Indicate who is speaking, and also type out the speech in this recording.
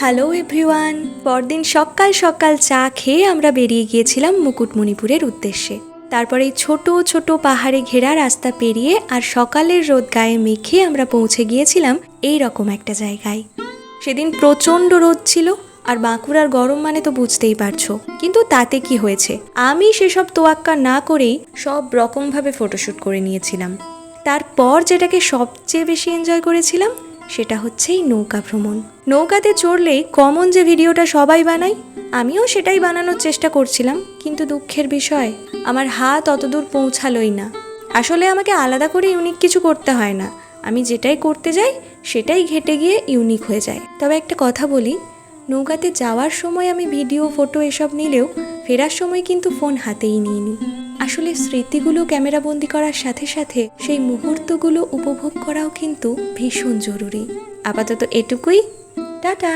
Speaker 1: Hello everyone. পরদিন সকাল সকাল চা খেয়ে আমরা বেরিয়ে গিয়েছিলাম মুকুটমণিপুরের উদ্দেশ্যে। তারপর এই ছোট ছোট পাহাড়ে ঘেরা রাস্তা পেরিয়ে আর সকালের রোদ গায়ে মেখে আমরা পৌঁছে গিয়েছিলাম এই রকম একটা জায়গায়। সেদিন প্রচণ্ড রোদ ছিল, আর বাঁকুড়ার গরম মানে তো বুঝতেই পারছো। কিন্তু তাতে কি হয়েছে, আমি সেসব তোয়াক্কা না করেই সব রকমভাবে ফটোশ্যুট করে নিয়েছিলাম। তারপর যেটাকে সবচেয়ে বেশি এনজয় করেছিলাম সেটা হচ্ছে এই নৌকা ভ্রমণ। নৌকাতে চড়লেই কমন যে ভিডিওটা সবাই বানায়, আমিও সেটাই বানানোর চেষ্টা করছিলাম, কিন্তু দুঃখের বিষয় আমার হাত অতদূর পৌঁছালোই না। আসলে আমাকে আলাদা করে ইউনিক কিছু করতে হয় না, আমি যেটাই করতে যাই সেটাই ঘেটে গিয়ে ইউনিক হয়ে যায়। তবে একটা কথা বলি, নৌকাতে যাওয়ার সময় আমি ভিডিও ফটো এসব নিলেও ফেরার সময় কিন্তু ফোন হাতেই নিইনি। আসলে স্মৃতিগুলো ক্যামেরাবন্দি করার সাথে সাথে সেই মুহূর্তগুলো উপভোগ করাও কিন্তু ভীষণ জরুরি। আপাতত এটুকুই, টাটা।